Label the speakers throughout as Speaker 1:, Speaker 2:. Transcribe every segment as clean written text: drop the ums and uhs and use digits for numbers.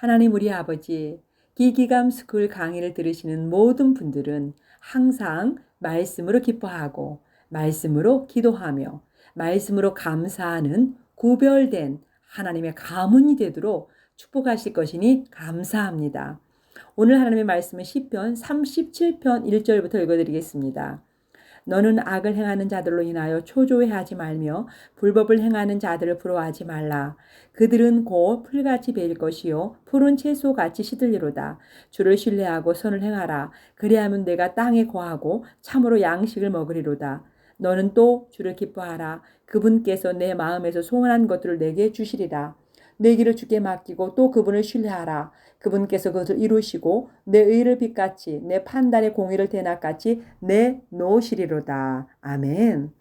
Speaker 1: 하나님 우리 아버지, 기기감 스쿨 강의를 들으시는 모든 분들은 항상 말씀으로 기뻐하고 말씀으로 기도하며 말씀으로 감사하는 구별된 하나님의 가문이 되도록 축복하실 것이니 감사합니다. 오늘 하나님의 말씀은 시편 37편 1절부터 읽어드리겠습니다. 너는 악을 행하는 자들로 인하여 초조해하지 말며 불법을 행하는 자들을 부러워하지 말라. 그들은 곧 풀같이 베일 것이요 푸른 채소같이 시들리로다. 주를 신뢰하고 선을 행하라. 그리하면 내가 땅에 거하고 참으로 양식을 먹으리로다. 너는 또 주를 기뻐하라. 그분께서 내 마음에서 소원한 것들을 내게 주시리라. 내 길을 주께 맡기고 또 그분을 신뢰하라. 그분께서 그것을 이루시고 내 의를 빛같이 내 판단의 공의를 대낮같이 내놓으시리로다. 아멘.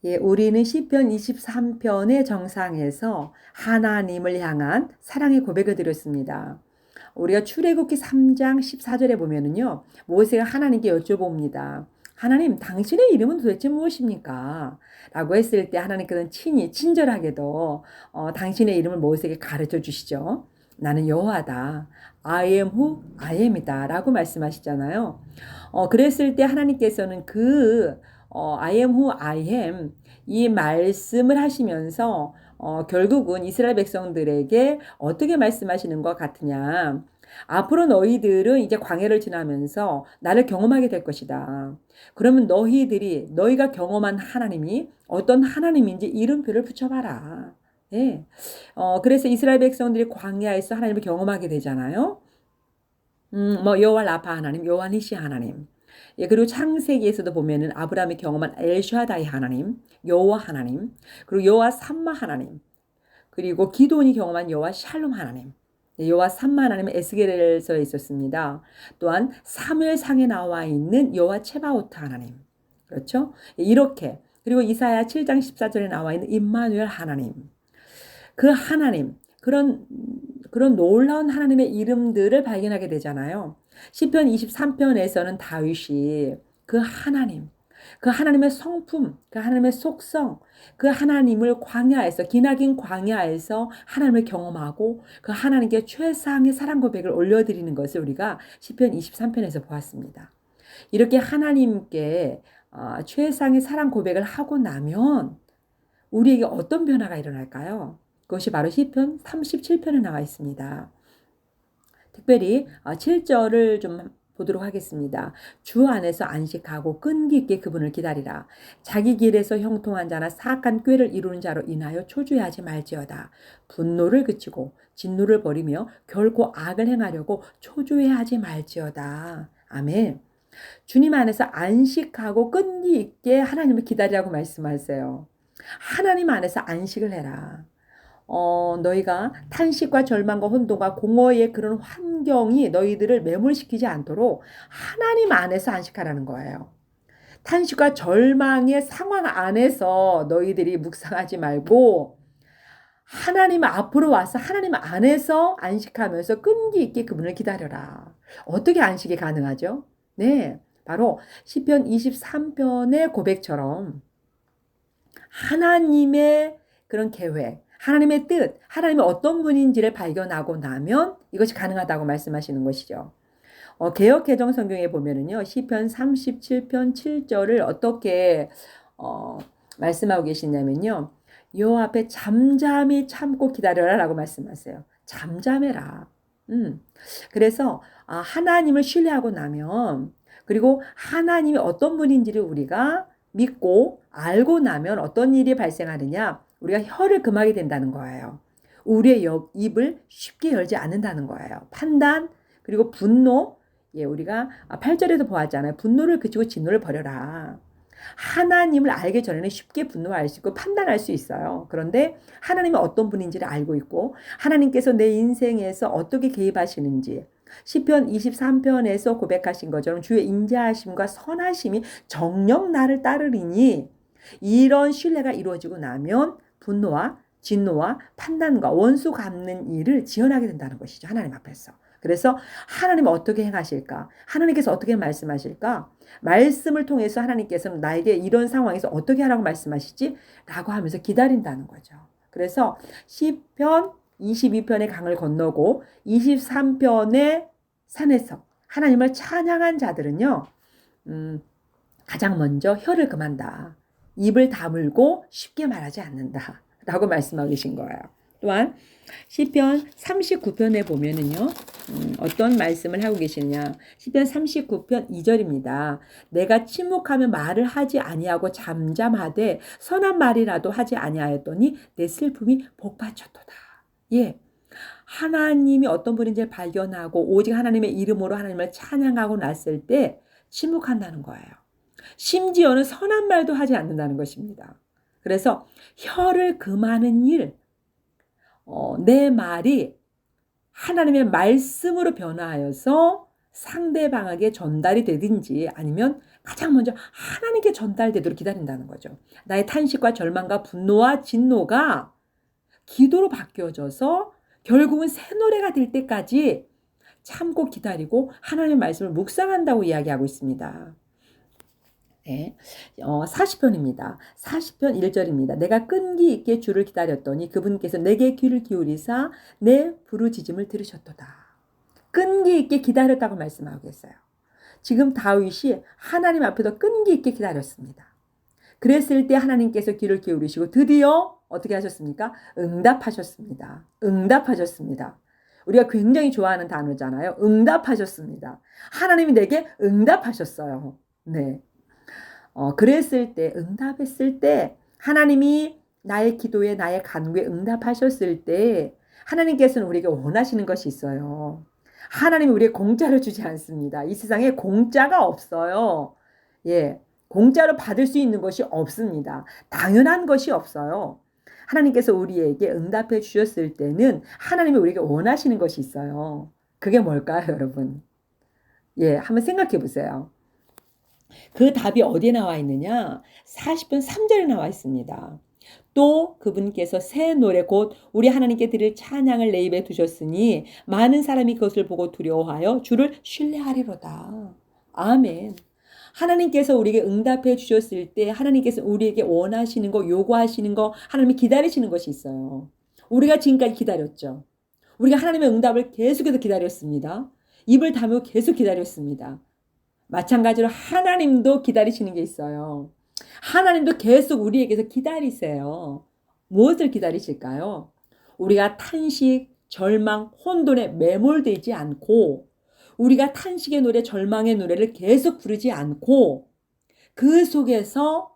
Speaker 1: 예, 우리는 시편 23편의 정상에서 하나님을 향한 사랑의 고백을 드렸습니다. 우리가 출애굽기 3장 14절에 보면은요, 모세가 하나님께 여쭤봅니다. 하나님, 당신의 이름은 도대체 무엇입니까? 라고 했을 때 하나님께서는 친절하게도 당신의 이름을 모세에게 가르쳐 주시죠. 나는 여호와다. I am who I am이다. 라고 말씀하시잖아요. 그랬을 때 하나님께서는 I am who I am 이 말씀을 하시면서 결국은 이스라엘 백성들에게 어떻게 말씀하시는 것 같으냐. 앞으로 너희들은 이제 광야를 지나면서 나를 경험하게 될 것이다. 그러면 너희가 경험한 하나님이 어떤 하나님인지 이름표를 붙여봐라. 예. 그래서 이스라엘 백성들이 광야에서 하나님을 경험하게 되잖아요. 여호와 라파 하나님, 여호와 니시 하나님. 예, 그리고 창세기에서도 보면은 아브라함이 경험한 엘샤다이 하나님, 여호와 하나님, 그리고 여호와 삼마 하나님, 그리고 기도원이 경험한 여호와 샬롬 하나님. 여호와 삼마 하나님은 에스겔서에 있었습니다. 또한 사무엘상에 나와 있는 여호와 체바오트 하나님. 그렇죠? 이렇게. 그리고 이사야 7장 14절에 나와 있는 임마누엘 하나님. 그 하나님, 그런 놀라운 하나님의 이름들을 발견하게 되잖아요. 시편 23편에서는 다윗이 그 하나님의 성품, 그 하나님의 속성, 그 하나님을 기나긴 광야에서 하나님을 경험하고 그 하나님께 최상의 사랑 고백을 올려드리는 것을 우리가 시편 23편에서 보았습니다. 이렇게 하나님께 최상의 사랑 고백을 하고 나면 우리에게 어떤 변화가 일어날까요? 그것이 바로 시편 37편에 나와 있습니다. 특별히 7절을 좀 보도록 하겠습니다. 주 안에서 안식하고 끈기 있게 그분을 기다리라. 자기 길에서 형통한 자나 사악한 꾀를 이루는 자로 인하여 초조해하지 말지어다. 분노를 그치고 진노를 버리며 결코 악을 행하려고 초조해하지 말지어다. 아멘. 주님 안에서 안식하고 끈기 있게 하나님을 기다리라고 말씀하세요. 하나님 안에서 안식을 해라. 너희가 탄식과 절망과 혼돈과 공허의 그런 환경이 너희들을 매몰시키지 않도록 하나님 안에서 안식하라는 거예요. 탄식과 절망의 상황 안에서 너희들이 묵상하지 말고 하나님 앞으로 와서 하나님 안에서 안식하면서 끈기 있게 그분을 기다려라. 어떻게 안식이 가능하죠? 네, 바로 시편 23편의 고백처럼 하나님의 그런 계획, 하나님의 뜻, 하나님이 어떤 분인지를 발견하고 나면 이것이 가능하다고 말씀하시는 것이죠. 개역 개정 성경에 보면은요, 시편 37편 7절을 어떻게 말씀하고 계시냐면요, 여호와 앞에 잠잠히 참고 기다려라라고 말씀하세요. 잠잠해라. 그래서 하나님을 신뢰하고 나면, 그리고 하나님이 어떤 분인지를 우리가 믿고 알고 나면 어떤 일이 발생하느냐? 우리가 혀를 금하게 된다는 거예요. 우리의 입을 쉽게 열지 않는다는 거예요. 판단, 그리고 분노. 예, 우리가 8절에도 보았잖아요. 분노를 그치고 진노를 버려라. 하나님을 알기 전에는 쉽게 분노할 수 있고 판단할 수 있어요. 그런데 하나님은 어떤 분인지를 알고 있고 하나님께서 내 인생에서 어떻게 개입하시는지 시편 23편에서 고백하신 것처럼 주의 인자하심과 선하심이 정녕 나를 따르리니 이런 신뢰가 이루어지고 나면 분노와 진노와 판단과 원수 갚는 일을 지연하게 된다는 것이죠. 하나님 앞에서. 그래서 하나님은 어떻게 행하실까? 하나님께서 어떻게 말씀하실까? 말씀을 통해서 하나님께서는 나에게 이런 상황에서 어떻게 하라고 말씀하시지? 라고 하면서 기다린다는 거죠. 그래서 시편 22편의 강을 건너고 23편의 산에서 하나님을 찬양한 자들은요. 가장 먼저 혀를 금한다. 입을 다물고 쉽게 말하지 않는다. 라고 말씀하고 계신 거예요. 또한 시편 39편에 보면은요. 어떤 말씀을 하고 계시냐. 시편 39편 2절입니다. 내가 침묵하며 말을 하지 아니하고 잠잠하되 선한 말이라도 하지 아니하였더니 내 슬픔이 복받쳤도다. 예. 하나님이 어떤 분인지를 발견하고 오직 하나님의 이름으로 하나님을 찬양하고 났을 때 침묵한다는 거예요. 심지어는 선한 말도 하지 않는다는 것입니다. 그래서 혀를 금하는 일, 내 말이 하나님의 말씀으로 변화하여서 상대방에게 전달이 되든지 아니면 가장 먼저 하나님께 전달되도록 기다린다는 거죠. 나의 탄식과 절망과 분노와 진노가 기도로 바뀌어져서 결국은 새 노래가 될 때까지 참고 기다리고 하나님의 말씀을 묵상한다고 이야기하고 있습니다. 네, 40편입니다. 40편 1절입니다. 내가 끈기 있게 주를 기다렸더니 그분께서 내게 귀를 기울이사 내 부르짖음을 들으셨도다. 끈기 있게 기다렸다고 말씀하고 계세요. 지금 다윗이 하나님 앞에서 끈기 있게 기다렸습니다. 그랬을 때 하나님께서 귀를 기울이시고 드디어 어떻게 하셨습니까? 응답하셨습니다. 응답하셨습니다. 우리가 굉장히 좋아하는 단어잖아요. 응답하셨습니다. 하나님이 내게 응답하셨어요. 네. 그랬을 때, 응답했을 때, 하나님이 나의 기도에, 나의 간구에 응답하셨을 때, 하나님께서는 우리에게 원하시는 것이 있어요. 하나님이 우리에게 공짜로 주지 않습니다. 이 세상에 공짜가 없어요. 예. 공짜로 받을 수 있는 것이 없습니다. 당연한 것이 없어요. 하나님께서 우리에게 응답해 주셨을 때는 하나님이 우리에게 원하시는 것이 있어요. 그게 뭘까요, 여러분? 예, 한번 생각해 보세요. 그 답이 어디에 나와 있느냐? 40편 3절에 나와 있습니다. 또 그분께서 새 노래 곧 우리 하나님께 드릴 찬양을 내 입에 두셨으니 많은 사람이 그것을 보고 두려워하여 주를 신뢰하리로다. 아멘. 하나님께서 우리에게 응답해 주셨을 때 하나님께서 우리에게 원하시는 거, 요구하시는 거, 하나님이 기다리시는 것이 있어요. 우리가 지금까지 기다렸죠. 우리가 하나님의 응답을 계속해서 기다렸습니다. 입을 다물고 계속 기다렸습니다. 마찬가지로 하나님도 기다리시는 게 있어요. 하나님도 계속 우리에게서 기다리세요. 무엇을 기다리실까요? 우리가 탄식, 절망, 혼돈에 매몰되지 않고 우리가 탄식의 노래, 절망의 노래를 계속 부르지 않고 그 속에서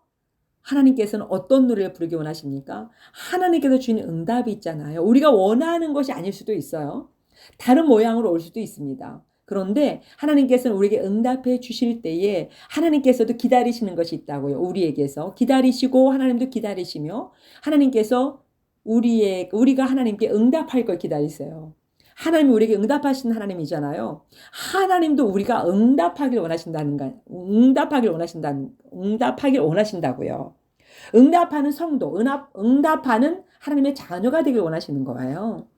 Speaker 1: 하나님께서는 어떤 노래를 부르기 원하십니까? 하나님께서 주시는 응답이 있잖아요. 우리가 원하는 것이 아닐 수도 있어요. 다른 모양으로 올 수도 있습니다. 그런데 하나님께서는 우리에게 응답해 주실 때에 하나님께서도 기다리시는 것이 있다고요. 우리에게서 기다리시고 하나님도 기다리시며 하나님께서 우리가 하나님께 응답할 걸 기다리세요. 하나님이 우리에게 응답하시는 하나님이잖아요. 하나님도 우리가 응답하길 원하신다고요. 응답하는 성도, 응답하는 하나님의 자녀가 되길 원하시는 거예요.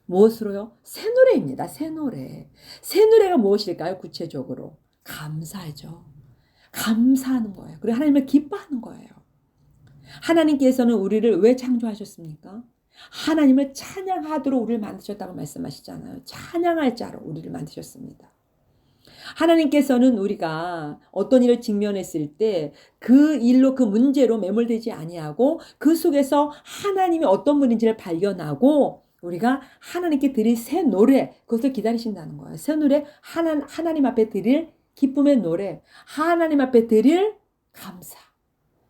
Speaker 1: 무엇으로요? 새 노래입니다. 새 노래. 새 노래가 무엇일까요? 구체적으로. 감사죠. 감사하는 거예요. 그리고 하나님을 기뻐하는 거예요. 하나님께서는 우리를 왜 창조하셨습니까? 하나님을 찬양하도록 우리를 만드셨다고 말씀하시잖아요. 찬양할 자로 우리를 만드셨습니다. 하나님께서는 우리가 어떤 일을 직면했을 때 그 일로 그 문제로 매몰되지 아니하고 그 속에서 하나님이 어떤 분인지를 발견하고 우리가 하나님께 드릴 새 노래, 그것을 기다리신다는 거예요. 새 노래, 하나님 앞에 드릴 기쁨의 노래, 하나님 앞에 드릴 감사.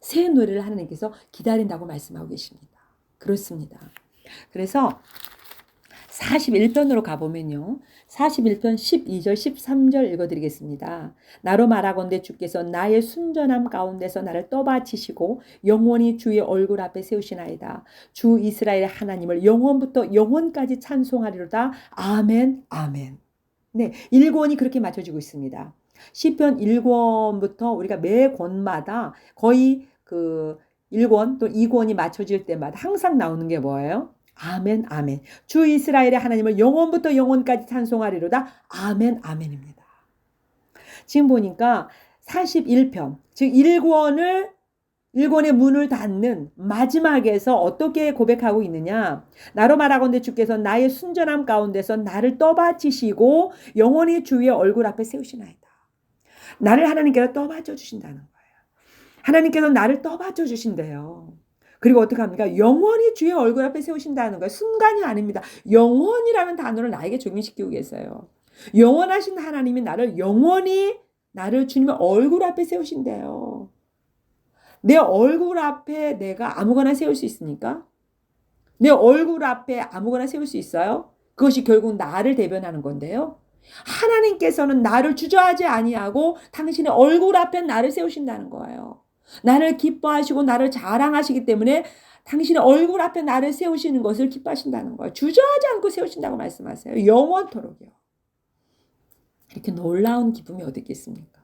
Speaker 1: 새 노래를 하나님께서 기다린다고 말씀하고 계십니다. 그렇습니다. 그래서 41편으로 가보면요. 41편 12절 13절 읽어드리겠습니다. 나로 말하건대 주께서 나의 순전함 가운데서 나를 떠받치시고 영원히 주의 얼굴 앞에 세우시나이다. 주 이스라엘의 하나님을 영원부터 영원까지 찬송하리로다. 아멘 아멘. 네, 1권이 그렇게 맞춰지고 있습니다. 시편 1권부터 우리가 매 권마다 거의 그 1권 또 2권이 맞춰질 때마다 항상 나오는 게 뭐예요? 아멘 아멘. 주 이스라엘의 하나님을 영원부터 영원까지 찬송하리로다. 아멘 아멘입니다. 지금 보니까 41편 즉 1권을 일권의 문을 닫는 마지막에서 어떻게 고백하고 있느냐. 나로 말하건대 주께서 나의 순전함 가운데서 나를 떠받치시고 영원히 주의 얼굴 앞에 세우시나이다. 나를 하나님께서 떠받쳐 주신다는 거예요. 하나님께서 나를 떠받쳐 주신대요. 그리고 어떻게 합니까? 영원히 주의 얼굴 앞에 세우신다는 거예요. 순간이 아닙니다. 영원이라는 단어를 나에게 적용시키고 계세요. 영원하신 하나님이 나를 영원히 나를 주님의 얼굴 앞에 세우신대요. 내 얼굴 앞에 내가 아무거나 세울 수 있습니까? 내 얼굴 앞에 아무거나 세울 수 있어요? 그것이 결국 나를 대변하는 건데요. 하나님께서는 나를 주저하지 아니하고 당신의 얼굴 앞에 나를 세우신다는 거예요. 나를 기뻐하시고 나를 자랑하시기 때문에 당신의 얼굴 앞에 나를 세우시는 것을 기뻐하신다는 거예요. 주저하지 않고 세우신다고 말씀하세요. 영원토록이요. 이렇게 놀라운 기쁨이 어디 있겠습니까?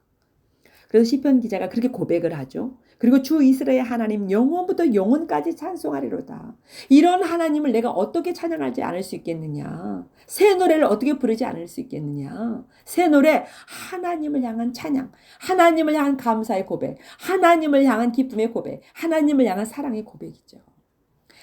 Speaker 1: 그래서 시편 기자가 그렇게 고백을 하죠. 그리고 주 이스라엘 하나님 영원부터 영원까지 찬송하리로다. 이런 하나님을 내가 어떻게 찬양하지 않을 수 있겠느냐. 새 노래를 어떻게 부르지 않을 수 있겠느냐. 새 노래, 하나님을 향한 찬양, 하나님을 향한 감사의 고백, 하나님을 향한 기쁨의 고백, 하나님을 향한 사랑의 고백이죠.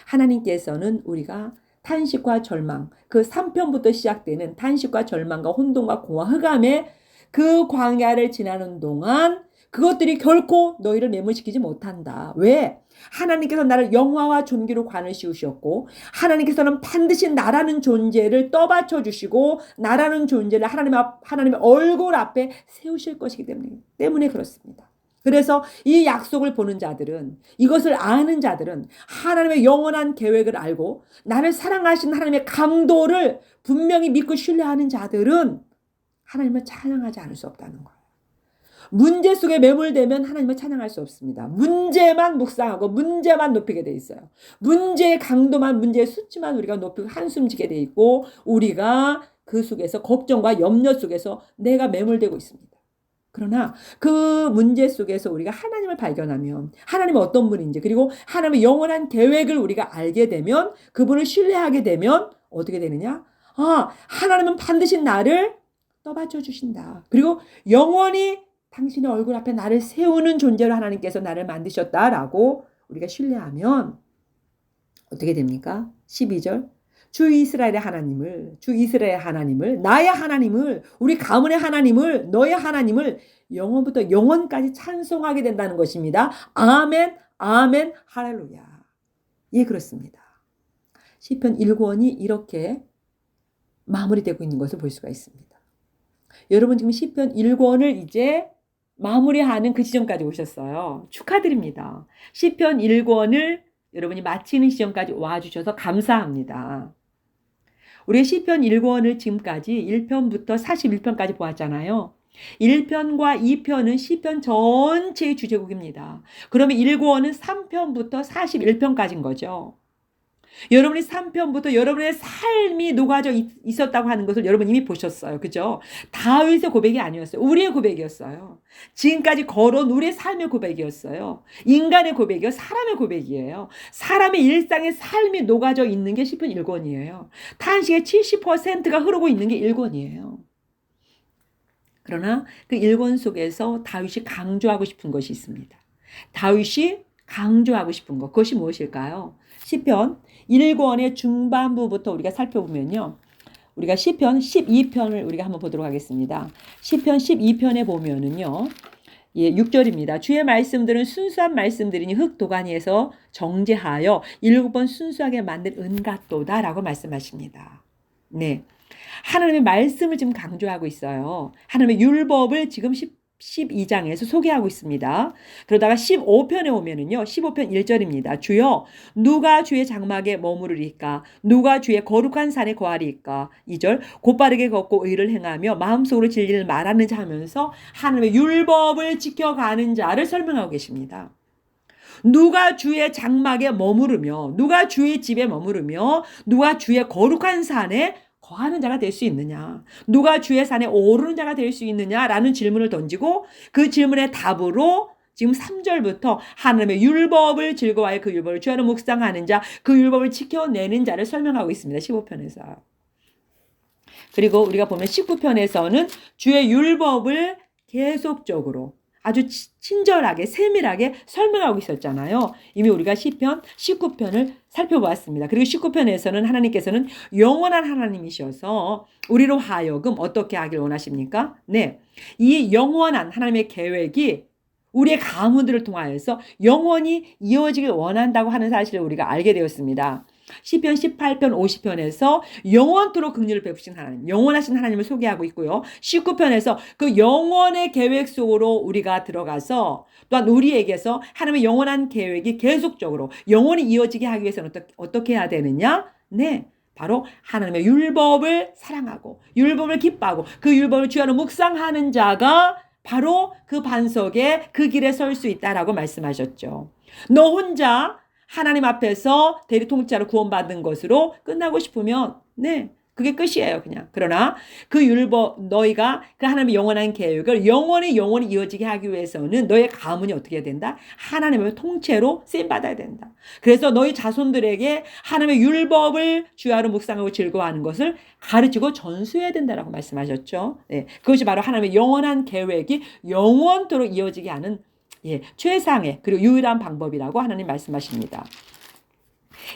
Speaker 1: 하나님께서는 우리가 탄식과 절망, 그 3편부터 시작되는 탄식과 절망과 혼돈과 공허, 흑암의 그 광야를 지나는 동안 그것들이 결코 너희를 매몰시키지 못한다. 왜? 하나님께서 나를 영화와 존귀로 관을 씌우셨고 하나님께서는 반드시 나라는 존재를 떠받쳐 주시고 나라는 존재를 하나님의 얼굴 앞에 세우실 것이기 때문에 그렇습니다. 그래서 이 약속을 보는 자들은, 이것을 아는 자들은 하나님의 영원한 계획을 알고 나를 사랑하신 하나님의 강도를 분명히 믿고 신뢰하는 자들은 하나님을 찬양하지 않을 수 없다는 거예요. 문제 속에 매몰되면 하나님을 찬양할 수 없습니다. 문제만 묵상하고 문제만 높이게 돼 있어요. 문제의 강도만, 문제의 수치만 우리가 높이고 한숨 지게 돼 있고 우리가 그 속에서 걱정과 염려 속에서 내가 매몰되고 있습니다. 그러나 그 문제 속에서 우리가 하나님을 발견하면 하나님은 어떤 분인지 그리고 하나님의 영원한 계획을 우리가 알게 되면 그분을 신뢰하게 되면 어떻게 되느냐? 하나님은 반드시 나를 떠받쳐 주신다. 그리고 영원히 당신의 얼굴 앞에 나를 세우는 존재로 하나님께서 나를 만드셨다라고 우리가 신뢰하면 어떻게 됩니까? 12절 주 이스라엘 하나님을 나의 하나님을 우리 가문의 하나님을 너의 하나님을 영원부터 영원까지 찬송하게 된다는 것입니다. 아멘 아멘 할렐루야. 예, 그렇습니다. 시편 1권이 이렇게 마무리되고 있는 것을 볼 수가 있습니다. 여러분 지금 시편 1권을 이제 마무리하는 그 지점까지 오셨어요. 축하드립니다. 시편 1권을 여러분이 마치는 시점까지 와주셔서 감사합니다. 우리가 시편 1권을 지금까지 1편부터 41편까지 보았잖아요. 1편과 2편은 시편 전체의 주제곡입니다. 그러면 1권은 3편부터 41편까지인 거죠. 여러분이 3편부터 여러분의 삶이 녹아져 있었다고 하는 것을 여러분 이미 보셨어요. 그죠? 다윗의 고백이 아니었어요. 우리의 고백이었어요. 지금까지 걸어온 우리의 삶의 고백이었어요. 인간의 고백이요. 사람의 고백이에요. 사람의 일상의 삶이 녹아져 있는 게 시편 1권이에요. 탄식의 70%가 흐르고 있는 게 1권이에요. 그러나 그 1권 속에서 다윗이 강조하고 싶은 것이 있습니다. 다윗이 강조하고 싶은 것, 그것이 무엇일까요? 시편 1권의 중반부부터 우리가 살펴보면요. 우리가 시편 12편을 우리가 한번 보도록 하겠습니다. 시편 12편에 보면은요. 6절입니다. 주의 말씀들은 순수한 말씀들이니 흙 도가니에서 정제하여 7번 순수하게 만든 은같도다라고 말씀하십니다. 네. 하나님의 말씀을 지금 강조하고 있어요. 하나님의 율법을 지금 12장에서 소개하고 있습니다. 그러다가 15편에 오면은요. 15편 1절입니다. 주여 누가 주의 장막에 머무르리까? 누가 주의 거룩한 산에 거하리까? 2절 곧바르게 걷고 의를 행하며 마음속으로 진리를 말하는 자 하면서 하나님의 율법을 지켜가는 자를 설명하고 계십니다. 누가 주의 장막에 머무르며 누가 주의 집에 머무르며 누가 주의 거룩한 산에 거하는 자가 될 수 있느냐? 누가 주의 산에 오르는 자가 될 수 있느냐라는 질문을 던지고 그 질문의 답으로 지금 3절부터 하나님의 율법을 즐거워하여 그 율법을 주야로 묵상하는 자, 그 율법을 지켜내는 자를 설명하고 있습니다. 15편에서. 그리고 우리가 보면 19편에서는 주의 율법을 계속적으로 아주 친절하게 세밀하게 설명하고 있었잖아요. 이미 우리가 시편 19편을 살펴보았습니다. 그리고 19편에서는 하나님께서는 영원한 하나님이셔서 우리로 하여금 어떻게 하길 원하십니까? 네, 이 영원한 하나님의 계획이 우리의 가문들을 통하여서 영원히 이어지길 원한다고 하는 사실을 우리가 알게 되었습니다. 시편 18편 50편에서 영원토록 긍휼을 베푸신 하나님, 영원하신 하나님을 소개하고 있고요. 19편에서 그 영원의 계획 속으로 우리가 들어가서 또한 우리에게서 하나님의 영원한 계획이 계속적으로 영원히 이어지게 하기 위해서는 어떻게 해야 되느냐? 네, 바로 하나님의 율법을 사랑하고 율법을 기뻐하고 그 율법을 주야로 묵상하는 자가 바로 그 반석에 그 길에 설 수 있다라고 말씀하셨죠. 너 혼자 하나님 앞에서 대리 통치자로 구원받은 것으로 끝나고 싶으면 네, 그게 끝이에요, 그냥. 그러나 그 율법, 너희가 그 하나님의 영원한 계획을 영원히 이어지게 하기 위해서는 너의 가문이 어떻게 해야 된다? 하나님의 통째로 쓰임받아야 된다. 그래서 너희 자손들에게 하나님의 율법을 주야로 묵상하고 즐거워하는 것을 가르치고 전수해야 된다라고 말씀하셨죠. 네, 그것이 바로 하나님의 영원한 계획이 영원토록 이어지게 하는 최상의 그리고 유일한 방법이라고 하나님 말씀하십니다.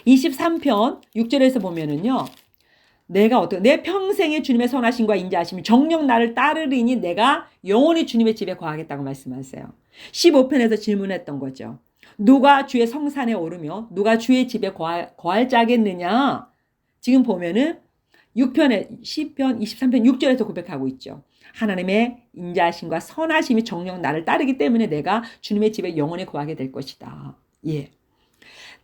Speaker 1: 23편 6절에서 보면은요. 내 평생의 주님의 선하심과 인자하심이 정녕 나를 따르리니 내가 영원히 주님의 집에 거하겠다고 말씀하세요. 15편에서 질문했던 거죠. 누가 주의 성산에 오르며 누가 주의 집에 거할 자겠느냐? 지금 보면은 6편에 시편 23편 6절에서 고백하고 있죠. 하나님의 인자하심과 선하심이 정녕 나를 따르기 때문에 내가 주님의 집에 영원히 거하게 될 것이다. 예.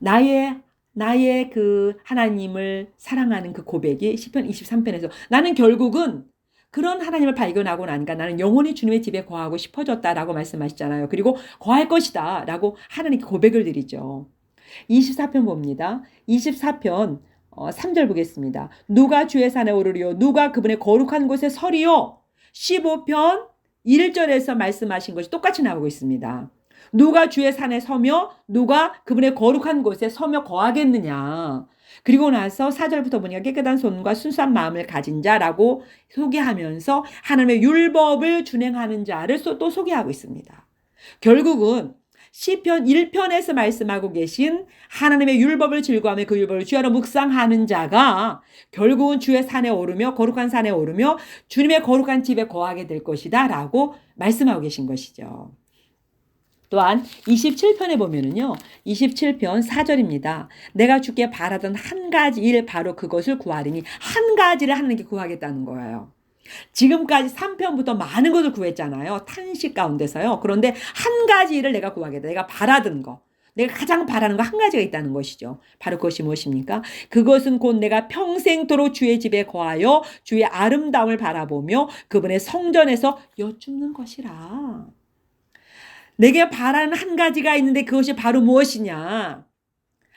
Speaker 1: 나의 그 하나님을 사랑하는 그 고백이 시편 23편에서 나는 결국은 그런 하나님을 발견하고 나니까 나는 영원히 주님의 집에 거하고 싶어졌다라고 말씀하시잖아요. 그리고 거할 것이다 라고 하나님께 고백을 드리죠. 24편 봅니다. 24편 3절 보겠습니다. 누가 주의 산에 오르리요? 누가 그분의 거룩한 곳에 서리요? 15편 1절에서 말씀하신 것이 똑같이 나오고 있습니다. 누가 주의 산에 서며 누가 그분의 거룩한 곳에 서며 거하겠느냐. 그리고 나서 4절부터 보니까 깨끗한 손과 순수한 마음을 가진 자라고 소개하면서 하나님의 율법을 준행하는 자를 또 소개하고 있습니다. 결국은 시편 1편에서 말씀하고 계신 하나님의 율법을 즐거워하며 그 율법을 주야로 묵상하는 자가 결국은 주의 산에 오르며 거룩한 산에 오르며 주님의 거룩한 집에 거하게 될 것이다 라고 말씀하고 계신 것이죠. 또한 27편에 보면은요. 27편 4절입니다. 내가 주께 바라던 한 가지 일 바로 그것을 구하리니 한 가지를 하나님께 구하겠다는 거예요. 지금까지 3편부터 많은 것을 구했잖아요. 탄식 가운데서요. 그런데 한 가지 일을 내가 구하겠다. 내가 바라던 거. 내가 가장 바라는 거 한 가지가 있다는 것이죠. 바로 그것이 무엇입니까? 그것은 곧 내가 평생토록 주의 집에 거하여 주의 아름다움을 바라보며 그분의 성전에서 여쭙는 것이라. 내게 바라는 한 가지가 있는데 그것이 바로 무엇이냐?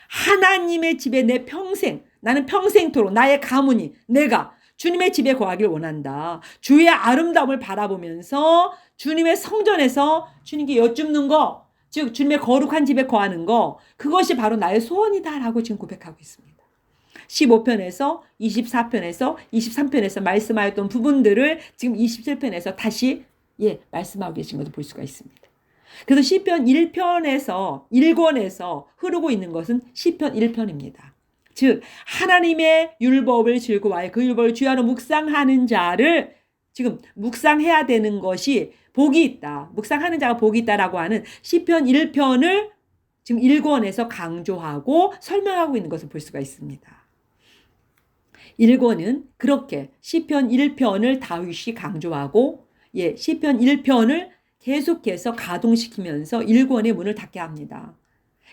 Speaker 1: 하나님의 집에 내 평생, 나는 평생토록 나의 가문이 내가 주님의 집에 거하길 원한다. 주의 아름다움을 바라보면서 주님의 성전에서 주님께 여쭙는 거, 즉 주님의 거룩한 집에 거하는 거, 그것이 바로 나의 소원이다라고 지금 고백하고 있습니다. 15편에서 24편에서 23편에서 말씀하였던 부분들을 지금 27편에서 다시 말씀하고 계신 것을 볼 수가 있습니다. 그래서 시편 1권에서 흐르고 있는 것은 시편 1편입니다. 즉 하나님의 율법을 즐거워하여 그 율법을 주야로 묵상하는 자를 지금 묵상해야 되는 것이 복이 있다. 묵상하는 자가 복이 있다라고 하는 시편 1편을 지금 1권에서 강조하고 설명하고 있는 것을 볼 수가 있습니다. 1권은 그렇게 시편 1편을 다윗이 강조하고 시편 1편을 계속해서 가동시키면서 1권의 문을 닫게 합니다.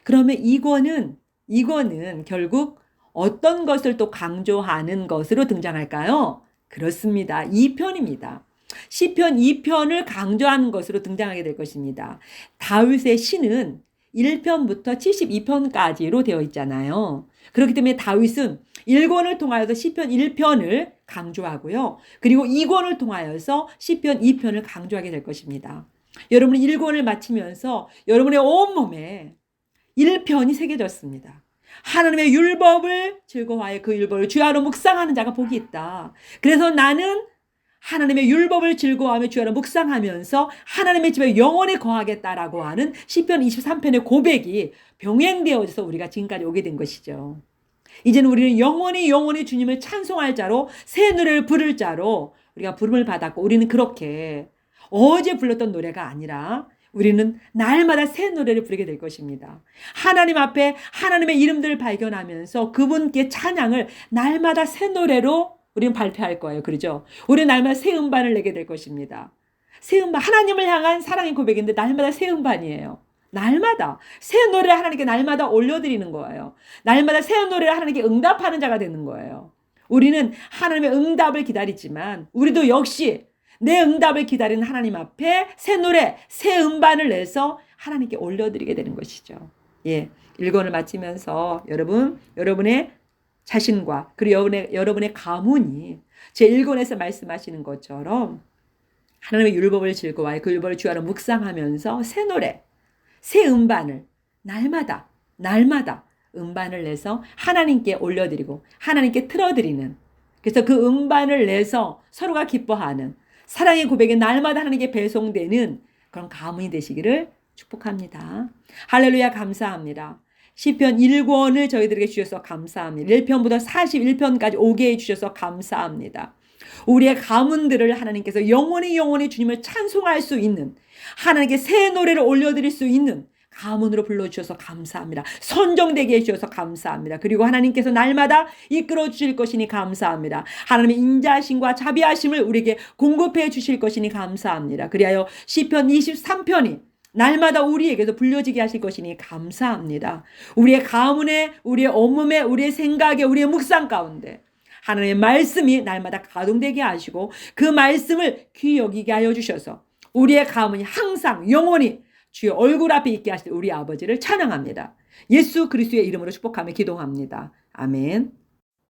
Speaker 1: 그러면 2권은 결국 어떤 것을 또 강조하는 것으로 등장할까요? 그렇습니다. 2편입니다. 시편 2편을 강조하는 것으로 등장하게 될 것입니다. 다윗의 시는 1편부터 72편까지로 되어 있잖아요. 그렇기 때문에 다윗은 1권을 통하여서 시편 1편을 강조하고요. 그리고 2권을 통하여서 시편 2편을 강조하게 될 것입니다. 여러분이 1권을 마치면서 여러분의 온몸에 1편이 새겨졌습니다. 하나님의 율법을 즐거워하여 그 율법을 주야로 묵상하는 자가 복이 있다. 그래서 나는 하나님의 율법을 즐거워하며 주야로 묵상하면서 하나님의 집에 영원히 거하겠다라고 하는 시편 23편의 고백이 병행되어져서 우리가 지금까지 오게 된 것이죠. 이제는 우리는 영원히 주님을 찬송할 자로 새 노래를 부를 자로 우리가 부름을 받았고, 우리는 그렇게 어제 불렀던 노래가 아니라 우리는 날마다 새 노래를 부르게 될 것입니다. 하나님 앞에 하나님의 이름들을 발견하면서 그분께 찬양을 날마다 새 노래로 우리는 발표할 거예요. 그렇죠? 우리는 날마다 새 음반을 내게 될 것입니다. 새 음반, 하나님을 향한 사랑의 고백인데 날마다 새 음반이에요. 날마다 새 노래를 하나님께 날마다 올려드리는 거예요. 날마다 새 노래를 하나님께 응답하는 자가 되는 거예요. 우리는 하나님의 응답을 기다리지만 우리도 역시 내 응답을 기다리는 하나님 앞에 새 노래, 새 음반을 내서 하나님께 올려드리게 되는 것이죠. 예, 1권을 마치면서 여러분의 자신과 그리고 여러분의 가문이 제 1권에서 말씀하시는 것처럼 하나님의 율법을 즐거워하여 그 율법을 주야로 묵상하면서 새 노래, 새 음반을 날마다 음반을 내서 하나님께 올려드리고 하나님께 틀어드리는, 그래서 그 음반을 내서 서로가 기뻐하는 사랑의 고백이 날마다 하나님께 배송되는 그런 가문이 되시기를 축복합니다. 할렐루야. 감사합니다. 시편 1권을 저희들에게 주셔서 감사합니다. 1편부터 41편까지 오게 해주셔서 감사합니다. 우리의 가문들을 하나님께서 영원히 주님을 찬송할 수 있는, 하나님께 새 노래를 올려드릴 수 있는 가문으로 불러주셔서 감사합니다. 선정되게 해주셔서 감사합니다. 그리고 하나님께서 날마다 이끌어 주실 것이니 감사합니다. 하나님의 인자하심과 자비하심을 우리에게 공급해 주실 것이니 감사합니다. 그리하여 시편 23편이 날마다 우리에게도 불려지게 하실 것이니 감사합니다. 우리의 가문에, 우리의 온몸에, 우리의 생각에, 우리의 묵상 가운데 하나님의 말씀이 날마다 가동되게 하시고 그 말씀을 귀히 여기게 하여 주셔서 우리의 가문이 항상 영원히 주의 얼굴 앞에 있게 하실 우리 아버지를 찬양합니다. 예수 그리스도의 이름으로 축복하며 기도합니다. 아멘.